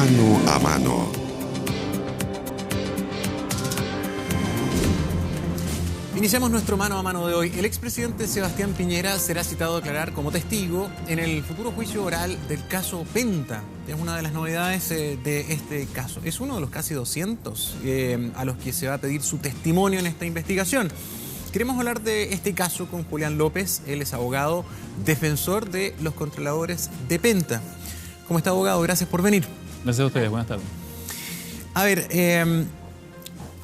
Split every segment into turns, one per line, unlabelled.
Mano a Mano.
Iniciamos nuestro mano a mano de hoy. El expresidente Sebastián Piñera será citado a declarar como testigo en el futuro juicio oral del caso Penta. Es una de las novedades de este caso. Es uno de los casi 200 a los que se va a pedir su testimonio en esta investigación. Queremos hablar de este caso con Julián López. Él es abogado, defensor de los controladores de Penta. ¿Cómo está, abogado? Gracias por venir.
Gracias a ustedes. Buenas tardes.
A ver,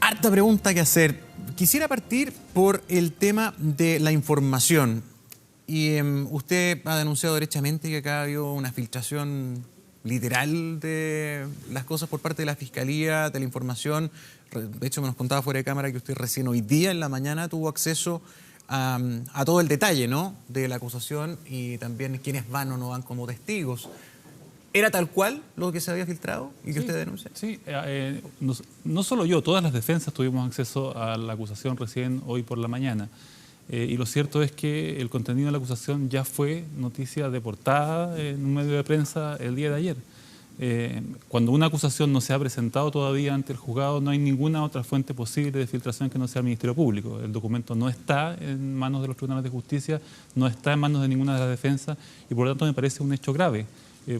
harta pregunta que hacer. Quisiera partir por el tema de la información. Y usted ha denunciado derechamente que acá ha habido una filtración literal de las cosas por parte de la Fiscalía, de la información. De hecho, me nos contaba fuera de cámara que usted recién hoy día en la mañana tuvo acceso a todo el detalle, ¿no?, de la acusación y también quiénes van o no van como testigos. ¿Era tal cual lo que se había filtrado y que usted denuncia?
Sí, no solo yo, todas las defensas tuvimos acceso a la acusación recién hoy por la mañana. Y lo cierto es que el contenido de la acusación ya fue noticia de portada en un medio de prensa el día de ayer. Cuando una acusación no se ha presentado todavía ante el juzgado, no hay ninguna otra fuente posible de filtración que no sea el Ministerio Público. El documento no está en manos de los tribunales de justicia, no está en manos de ninguna de las defensas y por lo tanto me parece un hecho grave.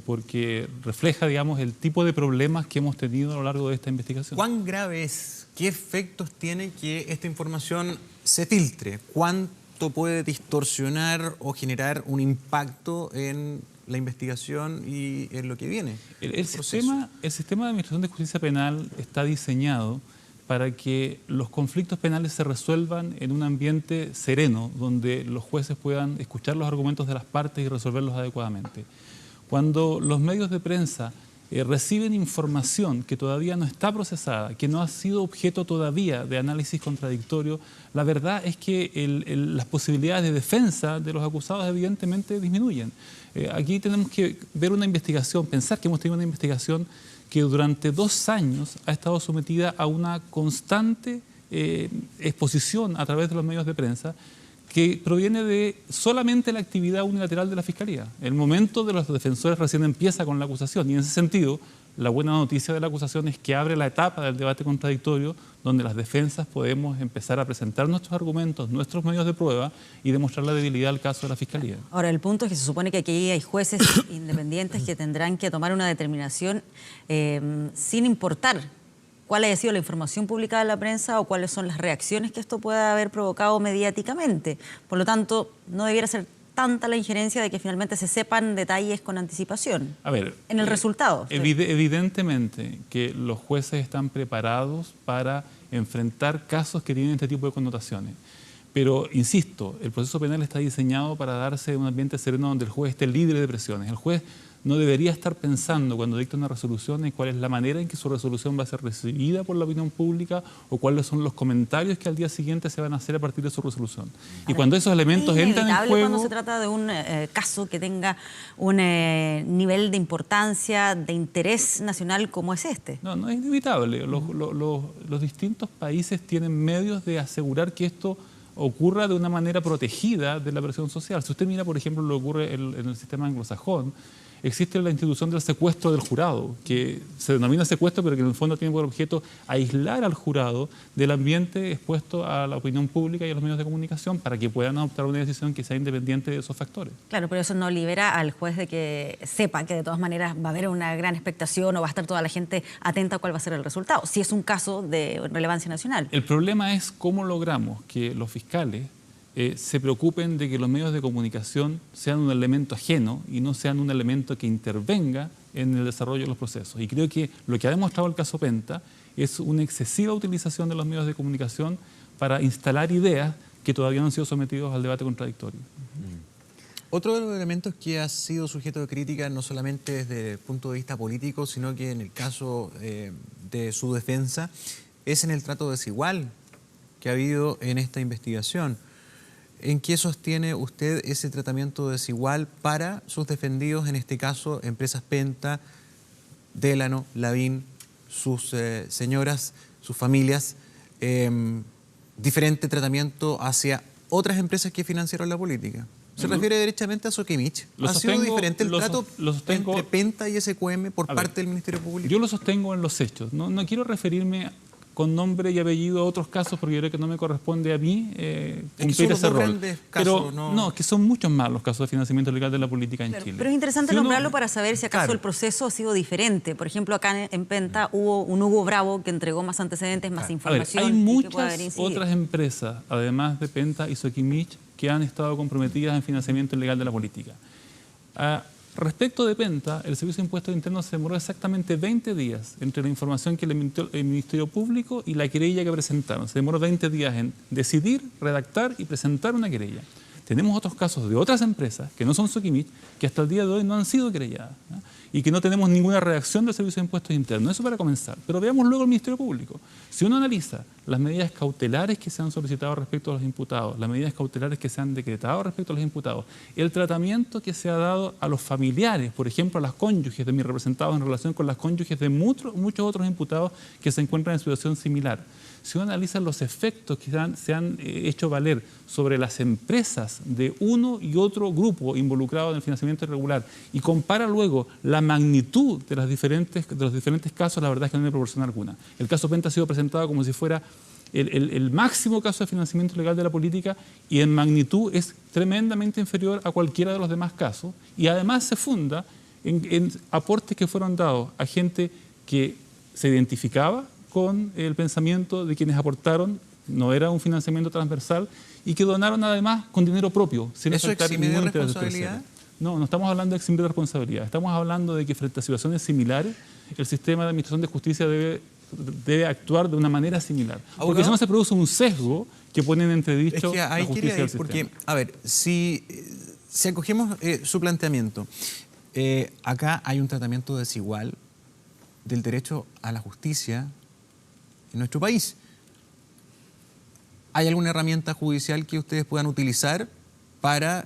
Porque refleja, digamos, el tipo de problemas que hemos tenido a lo largo de esta investigación.
¿Cuán grave es? ¿Qué efectos tiene que esta información se filtre? ¿Cuánto puede distorsionar o generar un impacto en la investigación y en lo que viene?
El sistema de administración de justicia penal está diseñado para que los conflictos penales se resuelvan en un ambiente sereno, donde los jueces puedan escuchar los argumentos de las partes y resolverlos adecuadamente. Cuando los medios de prensa reciben información que todavía no está procesada, que no ha sido objeto todavía de análisis contradictorio, la verdad es que las posibilidades de defensa de los acusados evidentemente disminuyen. Aquí tenemos que ver una investigación, pensar que hemos tenido una investigación que durante 2 años ha estado sometida a una constante exposición a través de los medios de prensa, que proviene de solamente la actividad unilateral de la Fiscalía. El momento de los defensores recién empieza con la acusación y en ese sentido la buena noticia de la acusación es que abre la etapa del debate contradictorio donde las defensas podemos empezar a presentar nuestros argumentos, nuestros medios de prueba y demostrar la debilidad del caso de la Fiscalía.
Ahora, el punto es que se supone que aquí hay jueces independientes que tendrán que tomar una determinación sin importar cuál haya sido la información publicada en la prensa o cuáles son las reacciones que esto pueda haber provocado mediáticamente. Por lo tanto, no debiera ser tanta la injerencia de que finalmente se sepan detalles con anticipación.
A ver,
en el resultado.
Evidentemente que los jueces están preparados para enfrentar casos que tienen este tipo de connotaciones. Pero, insisto, el proceso penal está diseñado para darse en un ambiente sereno donde el juez esté libre de presiones. El juez no debería estar pensando cuando dicta una resolución en cuál es la manera en que su resolución va a ser recibida por la opinión pública o cuáles son los comentarios que al día siguiente se van a hacer a partir de su resolución. Y cuando esos elementos entran en juego...
cuando se trata de un caso que tenga un nivel de importancia, de interés nacional como es este.
No, no es inevitable. Los distintos países tienen medios de asegurar que esto ocurra de una manera protegida de la presión social. Si usted mira, por ejemplo, lo que ocurre en el sistema anglosajón, existe la institución del secuestro del jurado, que se denomina secuestro, pero que en el fondo tiene por objeto aislar al jurado del ambiente expuesto a la opinión pública y a los medios de comunicación para que puedan adoptar una decisión que sea independiente de esos factores.
Claro, pero eso no libera al juez de que sepa que de todas maneras va a haber una gran expectación o va a estar toda la gente atenta a cuál va a ser el resultado, si es un caso de relevancia nacional.
El problema es cómo logramos que los fiscales se preocupen de que los medios de comunicación sean un elemento ajeno y no sean un elemento que intervenga en el desarrollo de los procesos. Y creo que lo que ha demostrado el caso Penta es una excesiva utilización de los medios de comunicación para instalar ideas que todavía no han sido sometidos al debate contradictorio.
Otro de los elementos que ha sido sujeto de crítica no solamente desde el punto de vista político, sino que en el caso de su defensa, es en el trato desigual que ha habido en esta investigación. ¿En qué sostiene usted ese tratamiento desigual para sus defendidos, en este caso, empresas Penta, Delano, Lavín, sus señoras, sus familias, diferente tratamiento hacia otras empresas que financiaron la política? Se refiere derechamente a Soquimich. ¿Ha sido diferente el trato entre Penta y SQM por parte del Ministerio Público?
Yo lo sostengo en los hechos. No quiero referirme con nombre y apellido a otros casos porque yo creo que no me corresponde a mí cumplir ese rol. Pero no, que son muchos más los casos de financiamiento ilegal de la política en Chile.
Pero es interesante nombrarlo para saber si acaso el proceso ha sido diferente. Por ejemplo, acá en Penta hubo un Hugo Bravo que entregó más antecedentes, más información.
Hay muchas otras empresas, además de Penta y Soquimich, que han estado comprometidas en financiamiento ilegal de la política. Respecto de Penta, el Servicio de Impuestos Internos se demoró exactamente 20 días entre la información que le emitió el Ministerio Público y la querella que presentaron. Se demoró 20 días en decidir, redactar y presentar una querella. Tenemos otros casos de otras empresas, que no son Soquimich, que hasta el día de hoy no han sido querelladas, ¿no? Y que no tenemos ninguna reacción del Servicio de Impuestos Internos. Eso para comenzar. Pero veamos luego el Ministerio Público. Si uno analiza las medidas cautelares que se han solicitado respecto a los imputados, las medidas cautelares que se han decretado respecto a los imputados, el tratamiento que se ha dado a los familiares, por ejemplo, a las cónyuges de mis representados en relación con las cónyuges de muchos otros imputados que se encuentran en situación similar. Si uno analiza los efectos que se han hecho valer sobre las empresas de uno y otro grupo involucrado en el financiamiento irregular y compara luego la magnitud de los diferentes casos, la verdad es que no me proporciona alguna. El caso Penta ha sido presentado como si fuera el máximo caso de financiamiento ilegal de la política y en magnitud es tremendamente inferior a cualquiera de los demás casos y además se funda en aportes que fueron dados a gente que se identificaba con el pensamiento de quienes aportaron, no era un financiamiento transversal, y que donaron además con dinero propio, sin
¿Eso exime de responsabilidad?
No estamos hablando de eximir de responsabilidad. Estamos hablando de que frente a situaciones similares, el sistema de administración de justicia debe actuar de una manera similar. Porque si no se produce un sesgo que pone en entredicho la justicia del sistema.
Porque, a ver, si acogemos su planteamiento, acá hay un tratamiento desigual del derecho a la justicia en nuestro país. ¿Hay alguna herramienta judicial que ustedes puedan utilizar para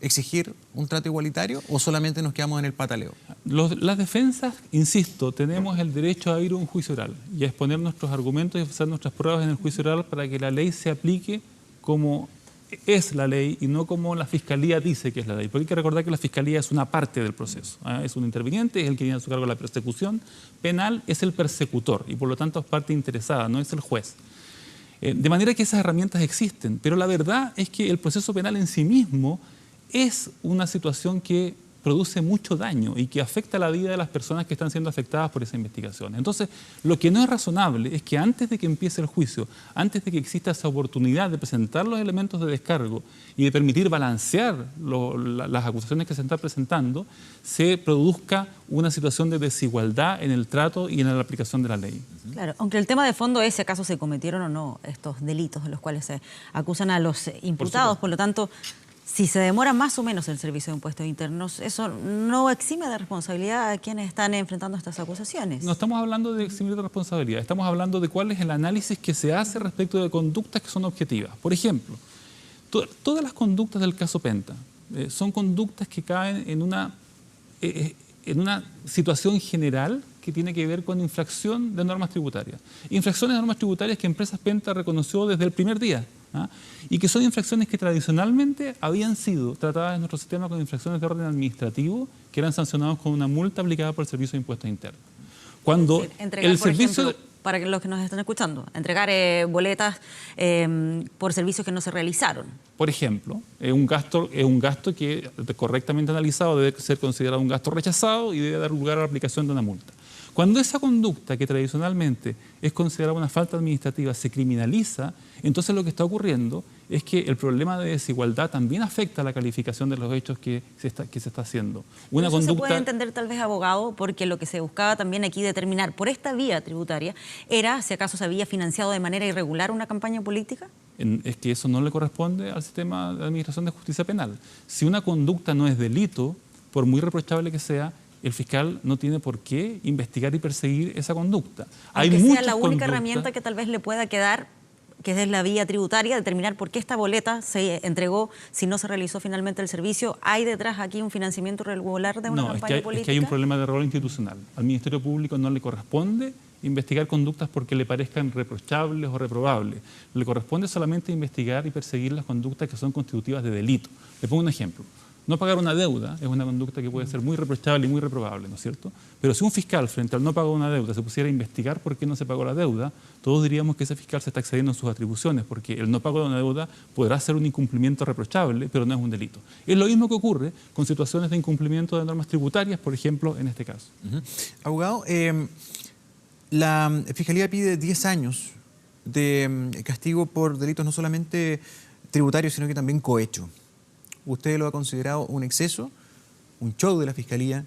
exigir un trato igualitario o solamente nos quedamos en el pataleo?
Las defensas, insisto, tenemos el derecho a ir a un juicio oral y a exponer nuestros argumentos y ofrecer nuestras pruebas en el juicio oral para que la ley se aplique como es la ley y no como la Fiscalía dice que es la ley. Porque hay que recordar que la Fiscalía es una parte del proceso. Es un interviniente, es el que tiene a su cargo la persecución penal, es el persecutor y por lo tanto es parte interesada, no es el juez. De manera que esas herramientas existen, pero la verdad es que el proceso penal en sí mismo es una situación que produce mucho daño y que afecta la vida de las personas que están siendo afectadas por esa investigación. Entonces, lo que no es razonable es que antes de que empiece el juicio, antes de que exista esa oportunidad de presentar los elementos de descargo y de permitir balancear las acusaciones que se están presentando, se produzca una situación de desigualdad en el trato y en la aplicación de la ley.
Claro, aunque el tema de fondo es si acaso se cometieron o no estos delitos de los cuales se acusan a los imputados, por lo tanto, si se demora más o menos el Servicio de Impuestos Internos, eso no exime de responsabilidad a quienes están enfrentando estas acusaciones.
No estamos hablando de eximir de responsabilidad, estamos hablando de cuál es el análisis que se hace respecto de conductas que son objetivas. Por ejemplo, todas las conductas del caso Penta son conductas que caen en una situación general que tiene que ver con infracción de normas tributarias. Infracciones de normas tributarias que Empresas Penta reconoció desde el primer día. Y que son infracciones que tradicionalmente habían sido tratadas en nuestro sistema con infracciones de orden administrativo que eran sancionadas con una multa aplicada por el Servicio de Impuestos Internos. Cuando el servicio...
Ejemplo, para los que nos están escuchando, entregar boletas por servicios que no se realizaron.
Por ejemplo, es un gasto que correctamente analizado debe ser considerado un gasto rechazado y debe dar lugar a la aplicación de una multa. Cuando esa conducta que tradicionalmente es considerada una falta administrativa se criminaliza, entonces lo que está ocurriendo es que el problema de desigualdad también afecta a la calificación de los hechos que se está haciendo.
Eso se puede entender tal vez, abogado, porque lo que se buscaba también aquí determinar por esta vía tributaria era si acaso se había financiado de manera irregular una campaña política.
Es que eso no le corresponde al sistema de administración de justicia penal. Si una conducta no es delito, por muy reprochable que sea, el fiscal no tiene por qué investigar y perseguir esa conducta.
Aunque sea la única herramienta que tal vez le pueda quedar, que es la vía tributaria, determinar por qué esta boleta se entregó si no se realizó finalmente el servicio. ¿Hay detrás aquí un financiamiento irregular de una campaña política?
Es que hay un problema de rol institucional. Al Ministerio Público no le corresponde investigar conductas porque le parezcan reprochables o reprobables. Le corresponde solamente investigar y perseguir las conductas que son constitutivas de delito. Le pongo un ejemplo. No pagar una deuda es una conducta que puede ser muy reprochable y muy reprobable, ¿no es cierto? Pero si un fiscal, frente al no pago de una deuda, se pusiera a investigar por qué no se pagó la deuda, todos diríamos que ese fiscal se está excediendo en sus atribuciones, porque el no pago de una deuda podrá ser un incumplimiento reprochable, pero no es un delito. Es lo mismo que ocurre con situaciones de incumplimiento de normas tributarias, por ejemplo, en este caso.
Abogado, la Fiscalía pide 10 años de castigo por delitos no solamente tributarios, sino que también cohecho. ¿Usted lo ha considerado un exceso, un show de la Fiscalía?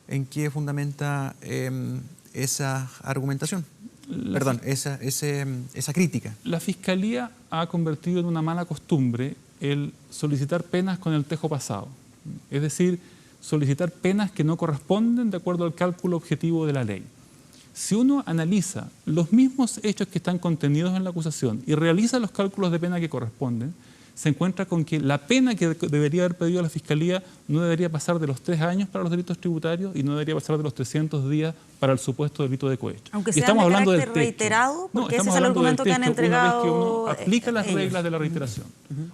¿En qué fundamenta esa argumentación? Esa crítica.
La Fiscalía ha convertido en una mala costumbre el solicitar penas con el tejo pasado. Es decir, solicitar penas que no corresponden de acuerdo al cálculo objetivo de la ley. Si uno analiza los mismos hechos que están contenidos en la acusación y realiza los cálculos de pena que corresponden, se encuentra con que la pena que debería haber pedido la Fiscalía no debería pasar de los 3 años para los delitos tributarios y no debería pasar de los 300 días para el supuesto delito de cohecho.
Aunque sea de carácter reiterado, porque ese es el argumento que han entregado.
Una vez que uno aplica las reglas de la reiteración.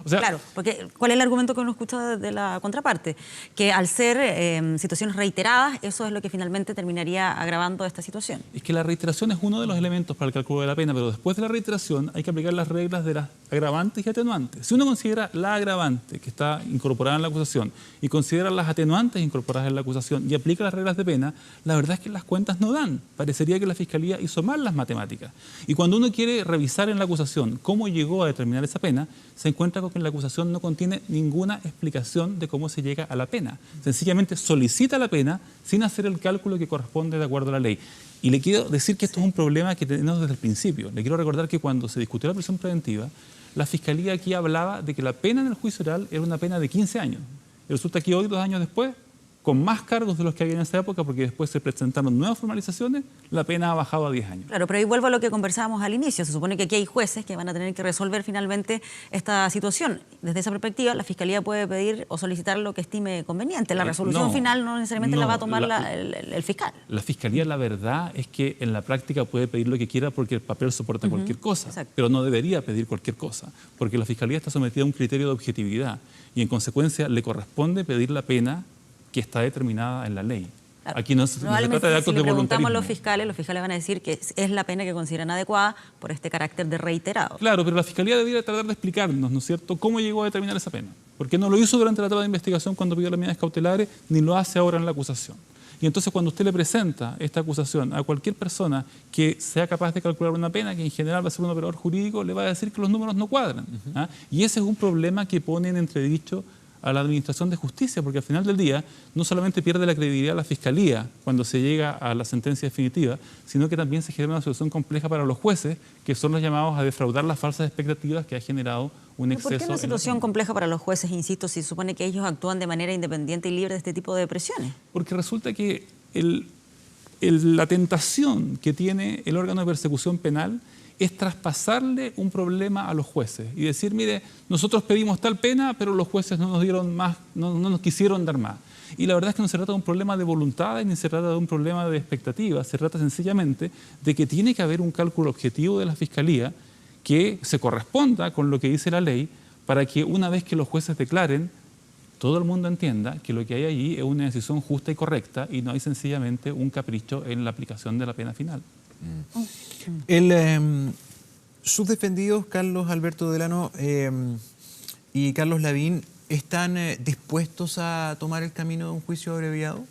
O sea, claro, porque ¿cuál es el argumento que uno escucha de la contraparte? Que al ser situaciones reiteradas, eso es lo que finalmente terminaría agravando esta situación.
Es que la reiteración es uno de los elementos para el cálculo de la pena, pero después de la reiteración hay que aplicar las reglas de las agravantes y atenuantes. Si uno considera la agravante que está incorporada en la acusación y considera las atenuantes incorporadas en la acusación y aplica las reglas de pena, la verdad es que las cuentas no dan. Parecería que la Fiscalía hizo mal las matemáticas. Y cuando uno quiere revisar en la acusación cómo llegó a determinar esa pena, se encuentra con que la acusación no contiene ninguna explicación de cómo se llega a la pena. Sencillamente solicita la pena sin hacer el cálculo que corresponde de acuerdo a la ley. Y le quiero decir que esto es un problema que tenemos desde el principio. Le quiero recordar que cuando se discutió la prisión preventiva, la Fiscalía aquí hablaba de que la pena en el juicio oral era una pena de 15 años. Y resulta que hoy, 2 años después, con más cargos de los que había en esa época, porque después se presentaron nuevas formalizaciones, la pena ha bajado a 10 años.
Claro, pero ahí vuelvo a lo que conversábamos al inicio. Se supone que aquí hay jueces que van a tener que resolver finalmente esta situación. Desde esa perspectiva, la Fiscalía puede pedir o solicitar lo que estime conveniente. La resolución final no necesariamente la va a tomar el fiscal.
La Fiscalía, la verdad, es que en la práctica puede pedir lo que quiera porque el papel soporta cualquier cosa, pero no debería pedir cualquier cosa, porque la Fiscalía está sometida a un criterio de objetividad y en consecuencia le corresponde pedir la pena que está determinada en la ley. Claro. Aquí no se trata de actos de voluntarismo. Si le preguntamos
a los fiscales van a decir que es la pena que consideran adecuada por este carácter de reiterado.
Claro, pero la Fiscalía debería tratar de explicarnos, ¿no es cierto?, cómo llegó a determinar esa pena. Porque no lo hizo durante la etapa de investigación cuando pidió las medidas cautelares, ni lo hace ahora en la acusación. Y entonces cuando usted le presenta esta acusación a cualquier persona que sea capaz de calcular una pena, que en general va a ser un operador jurídico, le va a decir que los números no cuadran. ¿Ah? Y ese es un problema que pone en entredicho a la Administración de Justicia, porque al final del día no solamente pierde la credibilidad la Fiscalía cuando se llega a la sentencia definitiva, sino que también se genera una situación compleja para los jueces, que son los llamados a defraudar las falsas expectativas que ha generado un exceso.
¿Por qué una situación compleja para los jueces, insisto, si se supone que ellos actúan de manera independiente y libre de este tipo de presiones?
Porque resulta que la tentación que tiene el órgano de persecución penal es traspasarle un problema a los jueces y decir, mire, nosotros pedimos tal pena, pero los jueces no nos dieron más, no nos quisieron dar más. Y la verdad es que no se trata de un problema de voluntad ni se trata de un problema de expectativas, se trata sencillamente de que tiene que haber un cálculo objetivo de la Fiscalía que se corresponda con lo que dice la ley para que una vez que los jueces declaren, todo el mundo entienda que lo que hay allí es una decisión justa y correcta y no hay sencillamente un capricho en la aplicación de la pena final.
Sus defendidos, Carlos Alberto Delano y Carlos Lavín, ¿están dispuestos a tomar el camino de un juicio abreviado?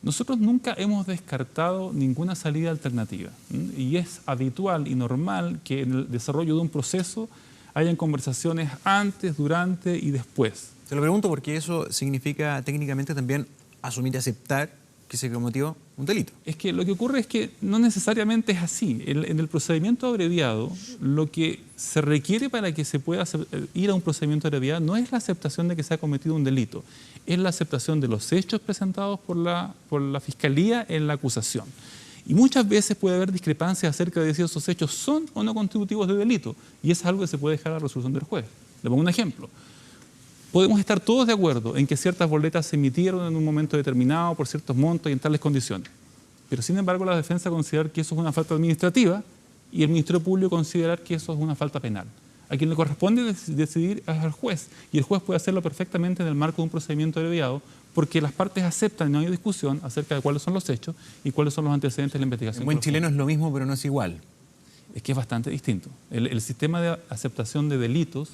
Nosotros nunca hemos descartado ninguna salida alternativa y es habitual y normal que en el desarrollo de un proceso hayan conversaciones antes, durante y después.
Se lo pregunto porque eso significa técnicamente también asumir y aceptar que se cometió un delito.
Es que lo que ocurre es que no necesariamente es así. En el procedimiento abreviado, lo que se requiere para que se pueda ir a un procedimiento abreviado no es la aceptación de que se ha cometido un delito, es la aceptación de los hechos presentados por la Fiscalía en la acusación. Y muchas veces puede haber discrepancias acerca de si esos hechos son o no constitutivos de delito, y es algo que se puede dejar a la resolución del juez. Le pongo un ejemplo. Podemos estar todos de acuerdo en que ciertas boletas se emitieron en un momento determinado por ciertos montos y en tales condiciones. Pero sin embargo la defensa considera que eso es una falta administrativa y el Ministerio Público considerar que eso es una falta penal. A quien le corresponde decidir es al juez, y el juez puede hacerlo perfectamente en el marco de un procedimiento abreviado, porque las partes aceptan, no hay discusión acerca de cuáles son los hechos y cuáles son los antecedentes de la investigación.
En buen chileno es lo mismo, pero no es igual.
Es que es bastante distinto. El sistema de aceptación de delitos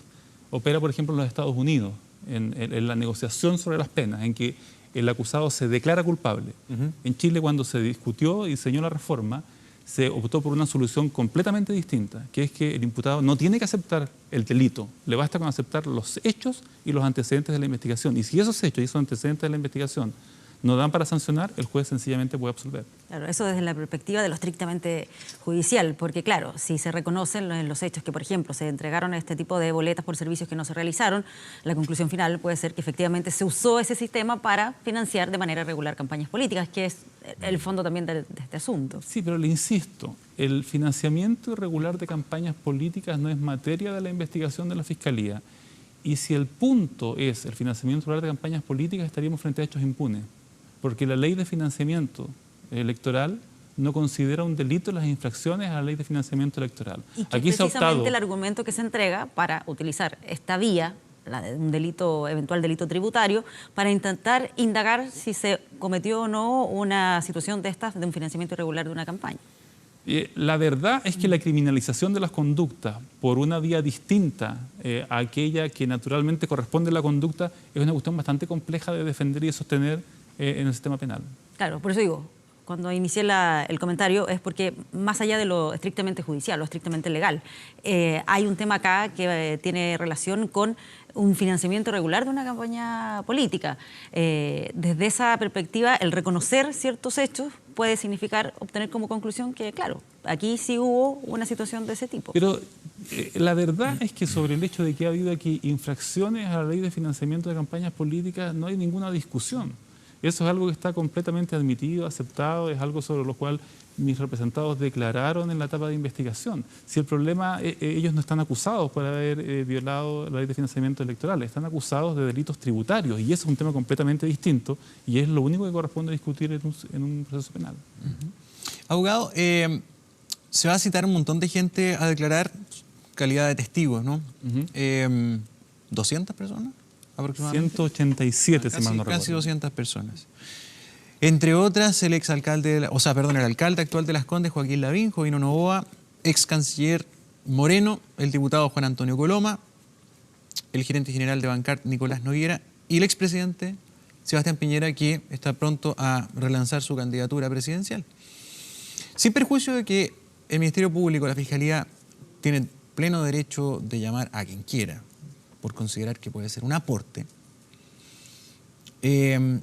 opera, por ejemplo, en los Estados Unidos, en la negociación sobre las penas, en que el acusado se declara culpable. En Chile, cuando se discutió y diseñó la reforma, se optó por una solución completamente distinta, que es que el imputado no tiene que aceptar el delito, le basta con aceptar los hechos y los antecedentes de la investigación. Y si esos hechos y esos antecedentes de la investigación no dan para sancionar, el juez sencillamente puede absolver.
Claro, eso desde la perspectiva de lo estrictamente judicial, porque claro, si se reconocen los hechos que, por ejemplo, se entregaron este tipo de boletas por servicios que no se realizaron, la conclusión final puede ser que efectivamente se usó ese sistema para financiar de manera irregular campañas políticas, que es el fondo también de este asunto.
Sí, pero le insisto, el financiamiento irregular de campañas políticas no es materia de la investigación de la Fiscalía. Y si el punto es el financiamiento irregular de campañas políticas, estaríamos frente a hechos impunes. Porque la ley de financiamiento electoral no considera un delito las infracciones a la ley de financiamiento electoral.
Y que aquí precisamente el argumento que se entrega para utilizar esta vía, la de un delito, eventual delito tributario, para intentar indagar si se cometió o no una situación de estas, de un financiamiento irregular de una campaña.
La verdad es que la criminalización de las conductas por una vía distinta a aquella que naturalmente corresponde a la conducta es una cuestión bastante compleja de defender y de sostener en el sistema penal.
Claro, por eso digo, cuando inicié el comentario es porque más allá de lo estrictamente judicial, lo estrictamente legal, hay un tema acá que tiene relación con un financiamiento irregular de una campaña política. Desde esa perspectiva, el reconocer ciertos hechos puede significar obtener como conclusión que, claro, aquí sí hubo una situación de ese tipo.
Pero la verdad es que sobre el hecho de que ha habido aquí infracciones a la ley de financiamiento de campañas políticas no hay ninguna discusión. Eso es algo que está completamente admitido, aceptado, es algo sobre lo cual mis representados declararon en la etapa de investigación. Si el problema, ellos no están acusados por haber violado la ley de financiamiento electoral, están acusados de delitos tributarios y eso es un tema completamente distinto y es lo único que corresponde discutir en un proceso penal.
Abogado, se va a citar un montón de gente a declarar calidad de testigos, ¿no? 200 personas.
187, si mal no recuerdo.
Casi 200 personas. Entre otras, el el alcalde actual de Las Condes, Joaquín Lavín, Jovino Novoa, ex canciller Moreno, el diputado Juan Antonio Coloma, el gerente general de Bancart, Nicolás Noguera, y el expresidente Sebastián Piñera, que está pronto a relanzar su candidatura presidencial. Sin perjuicio de que el Ministerio Público, la Fiscalía, tienen pleno derecho de llamar a quien quiera, por considerar que puede ser un aporte. ¿En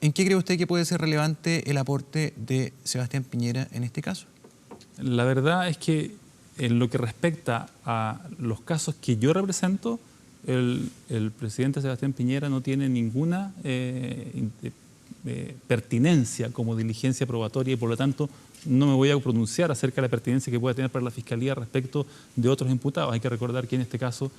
qué cree usted que puede ser relevante el aporte de Sebastián Piñera en este caso?
La verdad es que en lo que respecta a los casos que yo represento, el presidente Sebastián Piñera no tiene ninguna pertinencia como diligencia probatoria y por lo tanto no me voy a pronunciar acerca de la pertinencia que pueda tener para la Fiscalía respecto de otros imputados. Hay que recordar que en este caso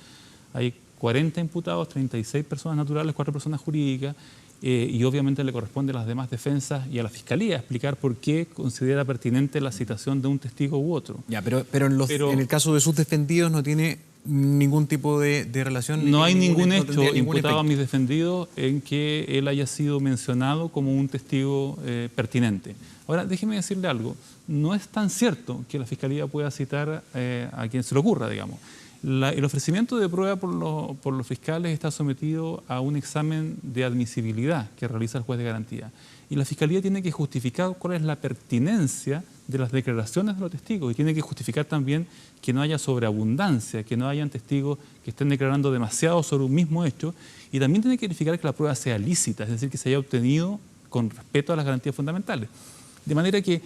hay 40 imputados, 36 personas naturales, 4 personas jurídicas, y obviamente le corresponde a las demás defensas y a la Fiscalía explicar por qué considera pertinente la citación de un testigo u otro.
Ya, pero en el caso de sus defendidos no tiene ningún tipo de relación.
No hay ningún hecho imputado a mis defendidos en que él haya sido mencionado como un testigo pertinente. Ahora, déjeme decirle algo. No es tan cierto que la Fiscalía pueda citar a quien se le ocurra, digamos. El ofrecimiento de prueba por los fiscales está sometido a un examen de admisibilidad que realiza el juez de garantía. Y la Fiscalía tiene que justificar cuál es la pertinencia de las declaraciones de los testigos y tiene que justificar también que no haya sobreabundancia, que no hayan testigos que estén declarando demasiado sobre un mismo hecho y también tiene que verificar que la prueba sea lícita, es decir, que se haya obtenido con respeto a las garantías fundamentales. De manera que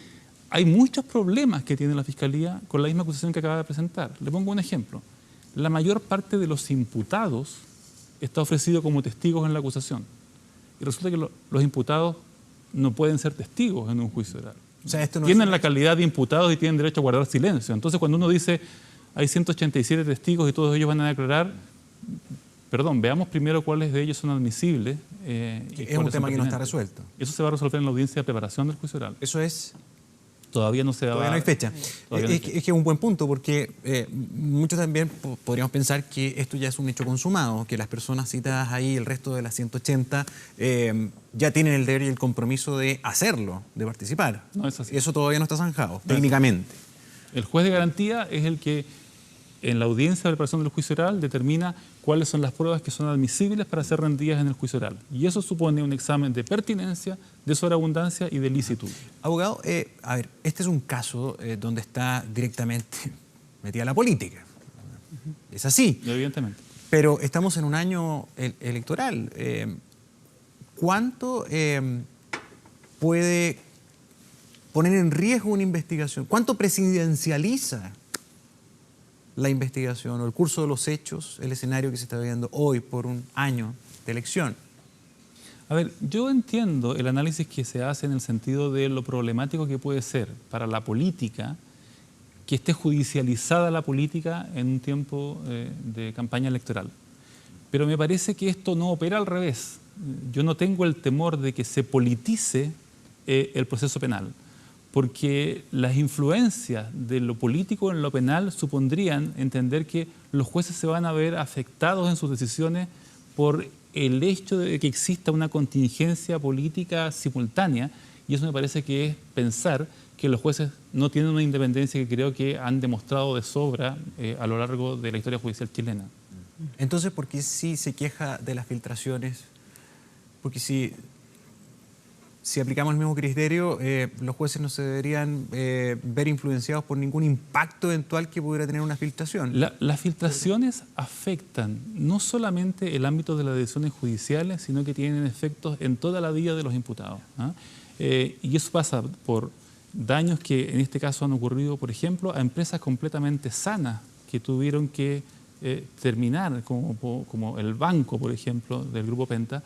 hay muchos problemas que tiene la Fiscalía con la misma acusación que acaba de presentar. Le pongo un ejemplo. La mayor parte de los imputados está ofrecido como testigos en la acusación. Y resulta que los imputados no pueden ser testigos en un juicio oral.
O sea, esto no
tienen la calidad de imputados y tienen derecho a guardar silencio. Entonces, cuando uno dice hay 187 testigos y todos ellos van a declarar, perdón, veamos primero cuáles de ellos son admisibles
Es un tema que no está resuelto.
Eso se va a resolver en la audiencia de preparación del juicio oral.
Eso es...
Todavía no se va.
Todavía no hay fecha. Es que es un buen punto, porque muchos también podríamos pensar que esto ya es un hecho consumado, que las personas citadas ahí, el resto de las 180, ya tienen el deber y el compromiso de hacerlo, de participar.
No es así.
Eso todavía no está zanjado, técnicamente.
El juez de garantía es el que, en la audiencia de preparación del juicio oral, determina cuáles son las pruebas que son admisibles para ser rendidas en el juicio oral. Y eso supone un examen de pertinencia, de sobreabundancia y de licitud.
Abogado, a ver, este es un caso donde está directamente metida la política. Es así.
Evidentemente.
Pero estamos en un año electoral. ¿Cuánto puede poner en riesgo una investigación? ¿Cuánto presidencializa la investigación o el curso de los hechos, el escenario que se está viviendo hoy por un año de elección?
A ver, yo entiendo el análisis que se hace en el sentido de lo problemático que puede ser para la política que esté judicializada la política en un tiempo de campaña electoral. Pero me parece que esto no opera al revés. Yo no tengo el temor de que se politice el proceso penal, porque las influencias de lo político en lo penal supondrían entender que los jueces se van a ver afectados en sus decisiones por el hecho de que exista una contingencia política simultánea, y eso me parece que es pensar que los jueces no tienen una independencia que creo que han demostrado de sobra a lo largo de la historia judicial chilena.
Entonces, ¿por qué sí se queja de las filtraciones? Porque si aplicamos el mismo criterio, los jueces no se deberían ver influenciados por ningún impacto eventual que pudiera tener una filtración.
Las filtraciones afectan no solamente el ámbito de las decisiones judiciales, sino que tienen efectos en toda la vida de los imputados, ¿ah? Y eso pasa por daños que en este caso han ocurrido, por ejemplo, a empresas completamente sanas que tuvieron que terminar, como el banco, por ejemplo, del Grupo Penta,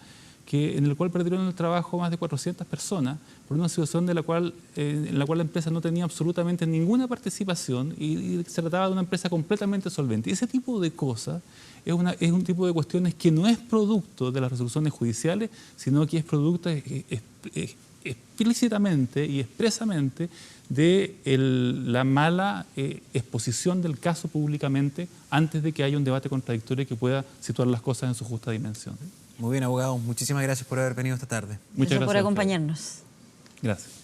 en el cual perdieron el trabajo más de 400 personas por una situación en la cual la empresa no tenía absolutamente ninguna participación y se trataba de una empresa completamente solvente. Y ese tipo de cosas es un tipo de cuestiones que no es producto de las resoluciones judiciales, sino que es producto explícitamente y expresamente de la mala exposición del caso públicamente antes de que haya un debate contradictorio que pueda situar las cosas en su justa dimensión.
Muy bien, abogado. Muchísimas gracias por haber venido esta tarde.
Muchas gracias
por acompañarnos.
Gracias.